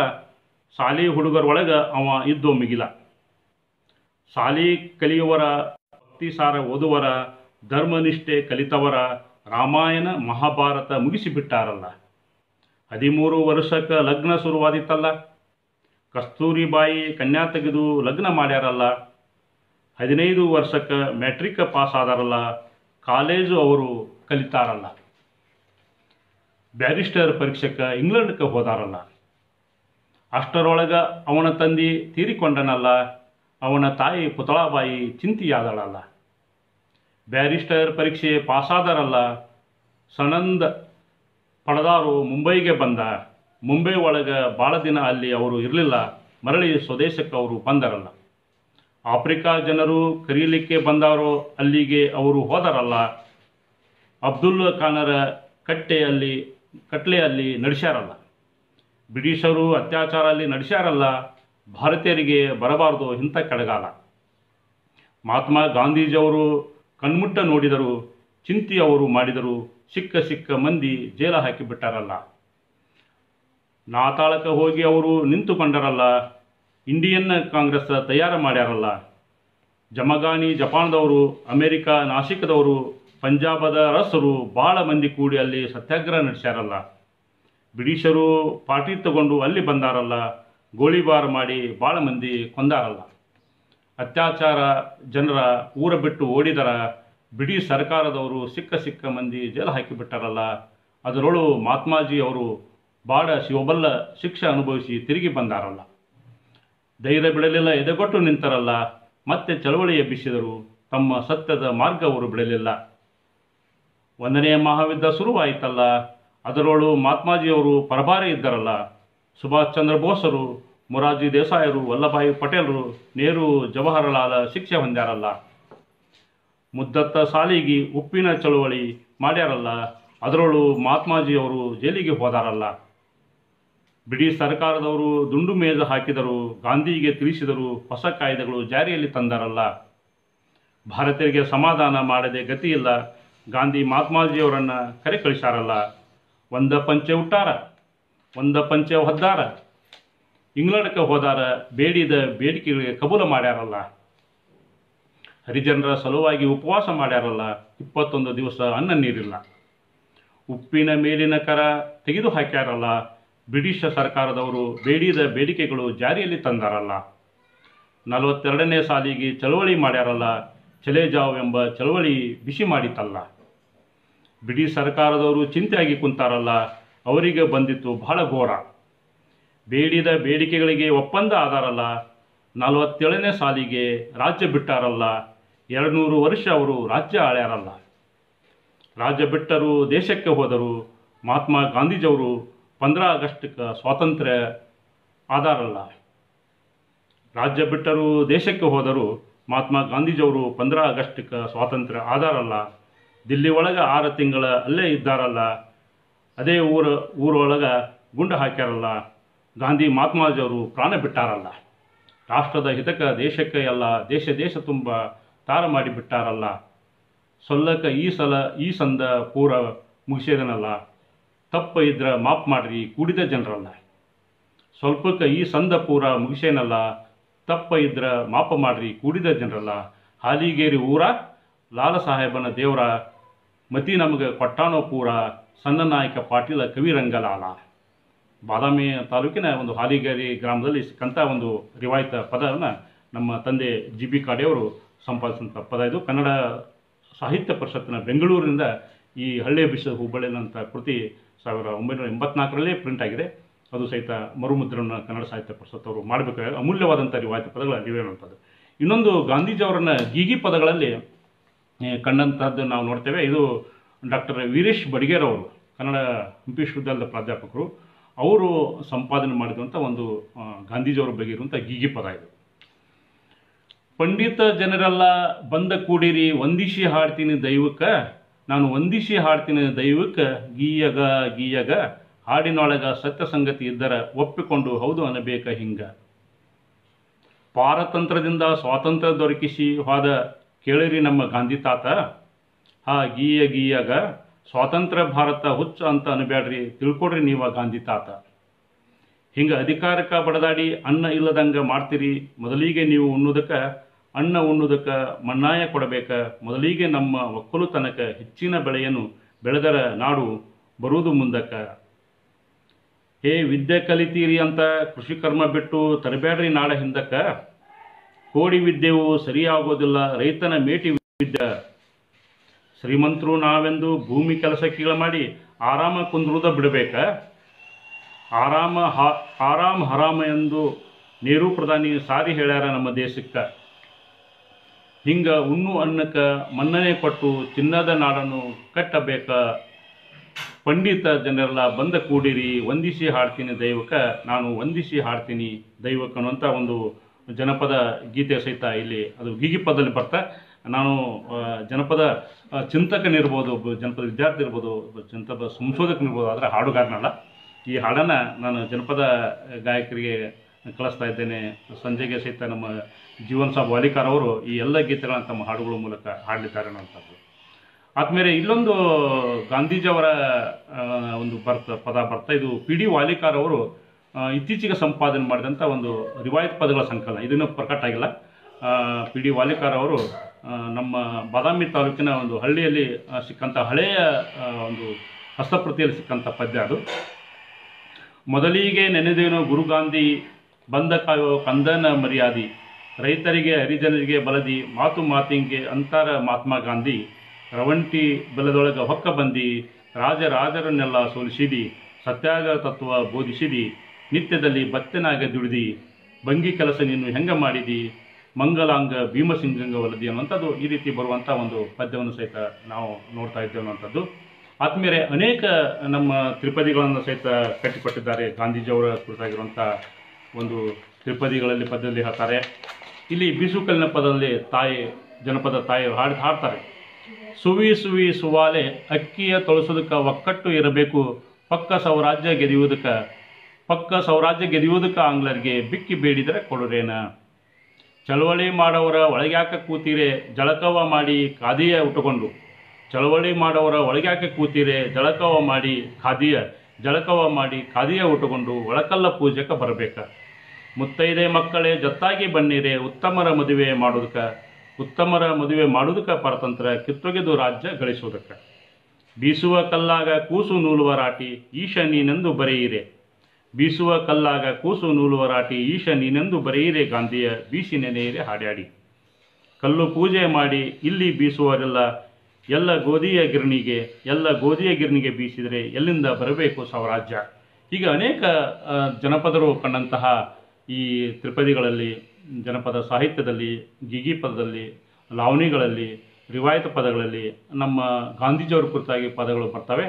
ಸಾಲಿ ಹುಡುಗರೊಳಗೆ ಅವ ಇದ್ದೋ ಮಿಗಿಲ. ಸಾಲಿ ಕಲಿಯುವರ, ಭಕ್ತಿ ಸಾರ ಓದುವರ, ಧರ್ಮನಿಷ್ಠೆ ಕಲಿತವರ ರಾಮಾಯಣ ಮಹಾಭಾರತ ಮುಗಿಸಿಬಿಟ್ಟಾರಲ್ಲ. 13 ವರ್ಷಕ್ಕೆ ಲಗ್ನ ಶುರುವಾದಿತ್ತಲ್ಲ, ಕಸ್ತೂರಿಬಾಯಿ ಕನ್ಯಾ ತೆಗೆದು ಲಗ್ನ ಮಾಡ್ಯಾರಲ್ಲ. 15 ವರ್ಷಕ್ಕೆ ಮ್ಯಾಟ್ರಿಕ್ ಪಾಸ್ ಆದಾರಲ್ಲ, ಕಾಲೇಜು ಅವರು ಕಲಿತಾರಲ್ಲ. ಬ್ಯಾರಿಸ್ಟರ್ ಪರೀಕ್ಷೆಗೆ ಇಂಗ್ಲೆಂಡ್ಗೆ ಹೋದಾರಲ್ಲ. ಅಷ್ಟರೊಳಗೆ ಅವನ ತಂದೆ ತೀರಿಕೊಂಡನಲ್ಲ, ಅವನ ತಾಯಿ ಪುತಳಾಬಾಯಿ ಚಿಂತೆಯಾದಳಲ್ಲ. ಬ್ಯಾರಿಸ್ಟರ್ ಪರೀಕ್ಷೆ ಪಾಸಾದಾರಲ್ಲ, ಸಣಂದ ಪಡೆದಾರು ಮುಂಬೈಗೆ ಬಂದ. ಮುಂಬೈ ಒಳಗೆ ಭಾಳ ದಿನ ಅಲ್ಲಿ ಅವರು ಇರಲಿಲ್ಲ, ಮರಳಿ ಸ್ವದೇಶಕ್ಕೆ ಅವರು ಬಂದರಲ್ಲ. ಆಫ್ರಿಕಾ ಜನರು ಕರೀಲಿಕ್ಕೆ ಬಂದವರು, ಅಲ್ಲಿಗೆ ಅವರು ಹೋದರಲ್ಲ. ಅಬ್ದುಲ್ ಖಾನರ ಕಟ್ಲೆಯಲ್ಲಿ ನಡೆಸ್ಯಾರಲ್ಲ. ಬ್ರಿಟಿಷರು ಅತ್ಯಾಚಾರ ಅಲ್ಲಿ ನಡೆಸ್ಯಾರಲ್ಲ. ಭಾರತೀಯರಿಗೆ ಬರಬಾರ್ದು ಇಂಥ ಕೆಳಗಾಲ. ಮಹಾತ್ಮ ಗಾಂಧೀಜಿಯವರು ಕಣ್ಮುಟ್ಟ ನೋಡಿದರು, ಚಿಂತೆಯವರು ಮಾಡಿದರು. ಸಿಕ್ಕ ಮಂದಿ ಜೇಲ ಹಾಕಿಬಿಟ್ಟಾರಲ್ಲ. ನಾತಾಳಕ್ಕೆ ಹೋಗಿ ಅವರು ನಿಂತುಕೊಂಡರಲ್ಲ. ಇಂಡಿಯನ್ ಕಾಂಗ್ರೆಸ್ ತಯಾರು ಮಾಡ್ಯಾರಲ್ಲ. ಜಮಗಾನಿ ಜಪಾನ್ದವರು, ಅಮೇರಿಕ ನಾಸಿಕದವರು, ಪಂಜಾಬದ ಅರಸರು ಭಾಳ ಮಂದಿ ಕೂಡಿ ಅಲ್ಲಿ ಸತ್ಯಾಗ್ರಹ ನಡೆಸ್ಯಾರಲ್ಲ. ಬ್ರಿಟಿಷರು ಪಾರ್ಟಿ ತಗೊಂಡು ಅಲ್ಲಿ ಬಂದಾರಲ್ಲ. ಗೋಳಿಬಾರ್ ಮಾಡಿ ಭಾಳ ಮಂದಿ ಕೊಂದಾರಲ್ಲ. ಅತ್ಯಾಚಾರ ಜನರ ಊರ ಬಿಟ್ಟು ಓಡಿದರ. ಬ್ರಿಟಿಷ್ ಸರ್ಕಾರದವರು ಸಿಕ್ಕ ಮಂದಿ ಜೈಲು ಹಾಕಿಬಿಟ್ಟಾರಲ್ಲ. ಅದರೊಳು ಮಹಾತ್ಮಾಜಿ ಅವರು ಭಾಳ ಶಿವಬಲ್ಲ ಶಿಕ್ಷೆ ಅನುಭವಿಸಿ ತಿರುಗಿ ಬಂದಾರಲ್ಲ. ಧೈರ್ಯ ಬಿಡಲಿಲ್ಲ, ಎದೆಗೊಟ್ಟು ನಿಂತರಲ್ಲ. ಮತ್ತೆ ಚಳವಳಿ ಎಬ್ಬಿಸಿದರು, ತಮ್ಮ ಸತ್ಯದ ಮಾರ್ಗ ಅವರು ಬಿಡಲಿಲ್ಲ. 1ನೇ ಮಹಾಯುದ್ಧ ಶುರುವಾಯಿತಲ್ಲ. ಅದರೊಳು ಮಹಾತ್ಮಾಜಿಯವರು ಪರಭಾರೆ ಇದ್ದರಲ್ಲ. ಸುಭಾಷ್ ಚಂದ್ರ ಬೋಸರು, ಮೊರಾರ್ಜಿ ದೇಸಾಯರು, ವಲ್ಲಭಾಯಿ ಪಟೇಲರು, ನೆಹರು, ಜವಾಹರಲಾಲ್ ಶಿಕ್ಷೆ ಹೊಂದ್ಯಾರಲ್ಲ. ಮುದ್ದತ್ತ ಸಾಲಿಗಿ ಉಪ್ಪಿನ ಚಳವಳಿ ಮಾಡ್ಯಾರಲ್ಲ. ಅದರೊಳು ಮಹಾತ್ಮಾಜಿಯವರು ಜೈಲಿಗೆ ಹೋದಾರಲ್ಲ. ಬ್ರಿಟಿಷ್ ಸರ್ಕಾರದವರು ದುಂಡು ಮೇಜು ಹಾಕಿದರು, ಗಾಂಧಿಗೆ ತಿಳಿಸಿದರು, ಹೊಸ ಕಾಯ್ದೆಗಳು ಜಾರಿಯಲ್ಲಿ ತಂದರಲ್ಲ. ಭಾರತೀಯರಿಗೆ ಸಮಾಧಾನ ಮಾಡದೆ ಗತಿಯಿಲ್ಲ, ಗಾಂಧಿ ಮಹಾತ್ಮಾಜಿಯವರನ್ನು ಕರೆ ಕಳಿಸಾರಲ್ಲ. ಒಂದ ಪಂಚೆ ಹುಟ್ಟಾರ, ಒಂದ ಪಂಚೆ ಹೊದ್ದಾರ, ಇಂಗ್ಲೆಂಡ್ಗೆ ಹೋದಾರ, ಬೇಡಿದ ಬೇಡಿಕೆಗಳಿಗೆ ಕಬೂಲ ಮಾಡ್ಯಾರಲ್ಲ. ಹರಿಜನರ ಸಲುವಾಗಿ ಉಪವಾಸ ಮಾಡ್ಯಾರಲ್ಲ. 21 ದಿವಸ ಅನ್ನ ನೀರಿಲ್ಲ. ಉಪ್ಪಿನ ಮೇಲಿನ ಕರ ತೆಗೆದು ಹಾಕ್ಯಾರಲ್ಲ. ಬ್ರಿಟಿಷ್ ಸರ್ಕಾರದವರು ಬೇಡಿದ ಬೇಡಿಕೆಗಳು ಜಾರಿಯಲ್ಲಿ ತಂದಾರಲ್ಲ. 42ನೇ ಸಾಲಿಗೆ ಚಳವಳಿ ಮಾಡ್ಯಾರಲ್ಲ. ಚಲೇ ಜಾವ್ ಎಂಬ ಚಳವಳಿ ಬಿಸಿ ಮಾಡಿತಲ್ಲ. ಬ್ರಿಟಿಷ್ ಸರ್ಕಾರದವರು ಚಿಂತೆಯಾಗಿ ಕುಂತಾರಲ್ಲ. ಅವರಿಗೆ ಬಂದಿತ್ತು ಬಹಳ ಘೋರ. ಬೇಡಿದ ಬೇಡಿಕೆಗಳಿಗೆ ಒಪ್ಪಂದ ಆದಾರಲ್ಲ. 47ನೇ ಸಾಲಿಗೆ ರಾಜ್ಯ ಬಿಟ್ಟಾರಲ್ಲ. 200 ವರ್ಷ ಅವರು ರಾಜ್ಯ ಆಳ್ಯಾರಲ್ಲ. ರಾಜ್ಯ ಬಿಟ್ಟರು, ದೇಶಕ್ಕೆ ಹೋದರು. ಮಹಾತ್ಮ ಗಾಂಧೀಜಿಯವರು 15 ಆಗಸ್ಟ್ಗೆ ಸ್ವಾತಂತ್ರ್ಯ ಆದಾರಲ್ಲ. ರಾಜ್ಯ ಬಿಟ್ಟರು, ದೇಶಕ್ಕೆ ಹೋದರು. ಮಹಾತ್ಮ ಗಾಂಧೀಜಿಯವರು 15 ಆಗಸ್ಟ್ಗೆ ಸ್ವಾತಂತ್ರ್ಯ ಆದಾರಲ್ಲ. ದಿಲ್ಲಿ ಒಳಗೆ 6 ತಿಂಗಳ ಅಲ್ಲೇ ಇದ್ದಾರಲ್ಲ. ಅದೇ ಊರೊಳಗೆ ಗುಂಡು ಹಾಕ್ಯಾರಲ್ಲ. ಗಾಂಧಿ ಮಹಾತ್ಮಾಜಿಯವರು ಪ್ರಾಣ ಬಿಟ್ಟಾರಲ್ಲ. ರಾಷ್ಟ್ರದ ಹಿತಕ್ಕೆ ದೇಶಕ್ಕೆ ಎಲ್ಲ ದೇಶ ತುಂಬ ತಾರ ಮಾಡಿಬಿಟ್ಟಾರಲ್ಲ. ಸೊಲ್ಲಕ್ಕೆ ಈ ಸಂದ ಪೂರ ಮುಗಿಸಿದನಲ್ಲ. ತಪ್ಪ ಇದ್ರೆ ಮಾಪ್ ಮಾಡ್ರಿ ಕೂಡಿದ ಜನರಲ್ಲ. ಸ್ವಲ್ಪಕ್ಕೆ ಈ ಸಂದ ಪೂರ ಮುಗಿಸೇನಲ್ಲ. ತಪ್ಪ ಇದ್ರೆ ಮಾಪ ಮಾಡ್ರಿ ಕೂಡಿದ ಜನರಲ್ಲ. ಹಾಲಿಗೇರಿ ಊರ ಲಾಲ ಸಾಹೇಬನ ದೇವರ, ಮತಿ ನಮಗೆ ಕೊಟ್ಟಾನೋ ಪೂರ, ಸಣ್ಣ ನಾಯಕ ಪಾಟೀಲ ಕವಿರಂಗಲಾಲ. ಬಾದಾಮಿ ತಾಲೂಕಿನ ಒಂದು ಹಾಲಿಗೇರಿ ಗ್ರಾಮದಲ್ಲಿ ಸಿಕ್ಕಂಥ ಒಂದು ರಿವಾಯಿತ ಪದವನ್ನು ನಮ್ಮ ತಂದೆ GB ಕಾಡೆಯವರು ಸಂಪಾದಿಸಿದಂಥ ಪದ ಇದು. ಕನ್ನಡ ಸಾಹಿತ್ಯ ಪರಿಷತ್ತಿನ ಬೆಂಗಳೂರಿನಿಂದ ಈ ಹಳ್ಳಿಯ ಬಿಸ ಹುಬ್ಬಳ್ಳಿನಂಥ ಕೃತಿ 1984ರಲ್ಲಿ ಪ್ರಿಂಟ್ ಆಗಿದೆ. ಅದು ಸಹಿತ ಮರುಮುದ್ರಣ ಕನ್ನಡ ಸಾಹಿತ್ಯ ಪರಿಷತ್ ಅವರು ಮಾಡಬೇಕಾದ ಅಮೂಲ್ಯವಾದಂಥ ರಿವಾಯಿತ ಪದಗಳು ಇವೆ ಅನ್ನುವಂಥದ್ದು. ಇನ್ನೊಂದು ಗಾಂಧೀಜಿಯವರನ್ನ ಗೀಗಿ ಪದಗಳಲ್ಲಿ ಕಂಡಂತಹದ್ದು ನಾವು ನೋಡ್ತೇವೆ. ಇದು ಡಾಕ್ಟರ್ ವೀರೇಶ್ ಬಡಿಗೇರ್ ಅವರು, ಕನ್ನಡ ಹಂಪಿ ವಿಶ್ವವಿದ್ಯಾಲಯದ ಪ್ರಾಧ್ಯಾಪಕರು, ಅವರು ಸಂಪಾದನೆ ಮಾಡಿದಂಥ ಒಂದು ಗಾಂಧೀಜಿಯವರ ಬಗ್ಗೆ ಇರುವಂಥ ಗೀಗಿ ಪದ ಇದು. ಪಂಡಿತ ಜನರೆಲ್ಲ ಬಂದ ಕೂಡಿರಿ ವಂದಿಸಿ ಹಾಡ್ತೀನಿ ದೈವಕ್ಕೆ, ನಾನು ವಂದಿಸಿ ಹಾಡ್ತೀನಿ ದೈವಕ್ಕೆ, ಗೀಯಗ ಗೀಯಗ ಹಾಡಿನೊಳಗ ಸತ್ಯ ಸಂಗತಿ ಇದ್ದರ ಒಪ್ಪಿಕೊಂಡು ಹೌದು ಅನ್ನಬೇಕ ಹಿಂಗ. ಪಾರತಂತ್ರದಿಂದ ಸ್ವಾತಂತ್ರ್ಯ ದೊರಕಿಸಿ ಹೋದ ಕೇಳಿರಿ ನಮ್ಮ ಗಾಂಧಿ ತಾತ, ಹಾ ಗೀಯ ಗೀಯಗ ಸ್ವಾತಂತ್ರ್ಯ ಭಾರತ ಹುಚ್ಚ ಅಂತ ಅನ್ಬ್ಯಾಡ್ರಿ, ತಿಳ್ಕೊಡ್ರಿ ನೀವ ಗಾಂಧಿ ತಾತ. ಹಿಂಗೆ ಅಧಿಕಾರಕ್ಕೆ ಬಡದಾಡಿ ಅನ್ನ ಇಲ್ಲದಂಗೆ ಮಾಡ್ತೀರಿ, ಮೊದಲಿಗೆ ನೀವು ಉಣ್ಣುದಕ್ಕೆ ಅನ್ನ ಉಣ್ಣುದಕ್ಕೆ ಮನ್ನಾಯ ಕೊಡಬೇಕ, ಮೊದಲಿಗೆ ನಮ್ಮ ಒಕ್ಕಲುತನಕ ಹೆಚ್ಚಿನ ಬೆಳೆಯನ್ನು ಬೆಳೆದರ ನಾಡು ಬರುವುದು ಮುಂದಕ್ಕೆ. ಹೇ ವಿದ್ಯೆ ಕಲಿತೀರಿ ಅಂತ ಕೃಷಿ ಕರ್ಮ ಬಿಟ್ಟು ತರಬೇಡ್ರಿ ನಾಡ ಹಿಂದಕ್ಕೆ, ಕೋಡಿ ವಿದ್ಯೆಯು ಸರಿಯಾಗೋದಿಲ್ಲ ರೈತನ ಮೇಟಿ ವಿದ್ಯೆ. ಶ್ರೀಮಂತರು ನಾವೆಂದು ಭೂಮಿ ಕೆಲಸ ಕೀಳ ಮಾಡಿ ಆರಾಮ ಕುಂದ್ರುದ ಬಿಡಬೇಕ, ಆರಾಮ ಹರಾಮ ಎಂದು ನೆಹರು ಪ್ರಧಾನಿ ಸಾರಿ ಹೇಳ್ಯಾರ ನಮ್ಮ ದೇಶಕ್ಕೆ. ಹಿಂಗ ಉಣ್ಣು ಅನ್ನಕ್ಕೆ ಮನ್ನಣೆ ಕೊಟ್ಟು ಚಿನ್ನದ ನಾಡನ್ನು ಕಟ್ಟಬೇಕ, ಪಂಡಿತ ಜನರೆಲ್ಲ ಬಂದ ಕೂಡಿರಿ ವಂದಿಸಿ ಹಾಡ್ತೀನಿ ದೈವಕ್ಕೆ, ನಾನು ವಂದಿಸಿ ಹಾಡ್ತೀನಿ ದೈವಕ್ಕೆ ಅನ್ನುವಂಥ ಒಂದು ಜನಪದ ಗೀತೆ ಸಹಿತ ಇಲ್ಲಿ ಅದು ಗೀಗಿ ಪದದಲ್ಲಿ ಬರ್ತಾ. ನಾನು ಜನಪದ ಚಿಂತಕನಿರ್ಬೋದು, ಒಬ್ಬ ಜನಪದ ವಿದ್ಯಾರ್ಥಿ ಇರ್ಬೋದು, ಒಬ್ಬ ಜನಪದ ಸಂಶೋಧಕನಿರ್ಬೋದು, ಆದರೆ ಹಾಡುಗಾರನಲ್ಲ. ಈ ಹಾಡನ್ನು ನಾನು ಜನಪದ ಗಾಯಕರಿಗೆ ಕಳಿಸ್ತಾ ಇದ್ದೇನೆ. ಸಂಜೆಗೆ ಸಹಿತ ನಮ್ಮ ಜೀವನ್ ಸಾಬ್ ವಾಲಿಕಾರ್ ಅವರು ಈ ಎಲ್ಲ ಗೀತೆಗಳನ್ನು ತಮ್ಮ ಹಾಡುಗಳ ಮೂಲಕ ಹಾಡಲಿದ್ದಾರೆ ಅನ್ನುವಂಥದ್ದು. ಆದಮೇಲೆ ಇಲ್ಲೊಂದು ಗಾಂಧೀಜಿಯವರ ಒಂದು ಪದ ಬರ್ತಾ, ಇದು ಪಿ ಡಿ ವಾಲಿಕಾರ್ ಅವರು ಇತ್ತೀಚೆಗೆ ಸಂಪಾದನೆ ಮಾಡಿದಂಥ ಒಂದು ರಿವಾಯತ್ ಪದಗಳ ಸಂಕಲನ, ಇದನ್ನು ಪ್ರಕಟ ಆಗಿಲ್ಲ. ಪಿ ಡಿ ವಾಲಿಕಾರ್ ಅವರು ನಮ್ಮ ಬಾದಾಮಿ ತಾಲೂಕಿನ ಒಂದು ಹಳ್ಳಿಯಲ್ಲಿ ಸಿಕ್ಕಂಥ ಹಳೆಯ ಒಂದು ಹಸ್ತಪ್ರತಿಯಲ್ಲಿ ಸಿಕ್ಕಂಥ ಪದ್ಯ ಅದು. ಮೊದಲಿಗೆ ನೆನೆದೇನೋ ಗುರು ಗಾಂಧಿ, ಬಂದ ಕಾಯೋ ಕಂದನ ಮರ್ಯಾದಿ, ರೈತರಿಗೆ ಹರಿಜನರಿಗೆ ಬಲದಿ, ಮಾತು ಮಾತಿಂಗೆ ಅಂತಾರ ಮಹಾತ್ಮ ಗಾಂಧಿ, ರವಂಟಿ ಬೆಲದೊಳಗ ಹೊಕ್ಕ ಬಂದಿ, ರಾಜರನ್ನೆಲ್ಲ ಸೋಲಿಸಿದಿ, ಸತ್ಯಾಗ್ರಹ ತತ್ವ ಬೋಧಿಸಿದಿ, ನಿತ್ಯದಲ್ಲಿ ಬತ್ತನಾಗ ದುಡಿದಿ, ಭಂಗಿ ಕೆಲಸ ನೀನು ಹೆಂಗ ಮಾಡಿದಿ, ಮಂಗಲಾಂಗ ಭೀಮಸಿಂಗಂಗ ವಲದಿ ಅನ್ನುವಂಥದ್ದು ಈ ರೀತಿ ಬರುವಂಥ ಒಂದು ಪದ್ಯವನ್ನು ಸಹಿತ ನಾವು ನೋಡ್ತಾ ಇದ್ದೇವೆ ಅನ್ನುವಂಥದ್ದು. ಆದ್ಮೇಲೆ ಅನೇಕ ನಮ್ಮ ತ್ರಿಪದಿಗಳನ್ನು ಸಹಿತ ಕಟ್ಟಿಕೊಟ್ಟಿದ್ದಾರೆ ಗಾಂಧೀಜಿಯವರ ಕುರಿತಾಗಿರುವಂಥ ಒಂದು ತ್ರಿಪದಿಗಳಲ್ಲಿ ಪದ್ಯದಲ್ಲಿ ಹೇಳ್ತಾರೆ. ಇಲ್ಲಿ ಬೀಸುಕಲ್ಲಿನ ಪದದಲ್ಲಿ ಜನಪದ ತಾಯಿ ಹಾಡ್ತಾರೆ. ಸುವಿ ಸುವಿ ಸುವಾಲೆ ಅಕ್ಕಿಯ ತೊಳಸೋದಕ್ಕೆ ಒಕ್ಕಟ್ಟು ಇರಬೇಕು, ಪಕ್ಕ ಸ್ವರಾಜ್ಯ ಗೆದಿಯುವುದಕ್ಕೆ ಆಂಗ್ಲರಿಗೆ ಬಿಕ್ಕಿ ಬೇಡಿದರೆ ಕೊಡುರೇನ. ಚಳವಳಿ ಮಾಡೋವರ ಒಳಗ್ಯಾಕ ಕೂತೀರೆ ಜಳಕವ ಮಾಡಿ ಖಾದಿಯ ಉಟ್ಟುಕೊಂಡು, ಚಳವಳಿ ಮಾಡೋವರ ಒಳಗ್ಯಾಕೆ ಕೂತೀರೆ ಜಳಕವ ಮಾಡಿ ಖಾದಿಯ ಉಟ್ಟುಕೊಂಡು ಒಳಕಲ್ಲ ಪೂಜೆಗೆ ಬರಬೇಕ. ಮುತ್ತೈದೆ ಮಕ್ಕಳೇ ಜತ್ತಾಗಿ ಬನ್ನಿರೆ ಉತ್ತಮರ ಮದುವೆ ಮಾಡುವುದಕ್ಕೆ ಪರತಂತ್ರ ಕಿತ್ತೊಗೆದು ರಾಜ್ಯ ಗಳಿಸುವುದಕ್ಕೆ. ಬೀಸುವ ಕಲ್ಲಾಗ ಕೂಸು ನೂಲುವ ರಾಟಿ ಈಶ ನೀನೆಂದು ಬರೆಯಿರೆ, ಬೀಸುವ ಕಲ್ಲಾಗ ಕೂಸು ನೂಲುವ ರಾಟಿ ಈಶ ನೀನೆಂದು ಬರೆಯಿರೆ ಗಾಂಧಿಯ ಬೀಸಿ ನೆನೆಯಿರೆ ಹಾಡ್ಯಾಡಿ. ಕಲ್ಲು ಪೂಜೆ ಮಾಡಿ ಇಲ್ಲಿ ಬೀಸುವರೆಲ್ಲ ಎಲ್ಲ ಗೋಧಿಯ ಗಿರಣಿಗೆ ಬೀಸಿದರೆ ಎಲ್ಲಿಂದ ಬರಬೇಕು ಸ್ವರಾಜ್ಯ. ಹೀಗೆ ಅನೇಕ ಜನಪದರು ಕಂಡಂತಹ ಈ ತ್ರಿಪದಿಗಳಲ್ಲಿ, ಜನಪದ ಸಾಹಿತ್ಯದಲ್ಲಿ, ಗೀಗಿ ಪದದಲ್ಲಿ, ಲಾವಣಿಗಳಲ್ಲಿ, ರಿವಾಯತ್ ಪದಗಳಲ್ಲಿ ನಮ್ಮ ಗಾಂಧೀಜಿಯವರ ಕುರಿತಾಗಿ ಪದಗಳು ಬರ್ತವೆ.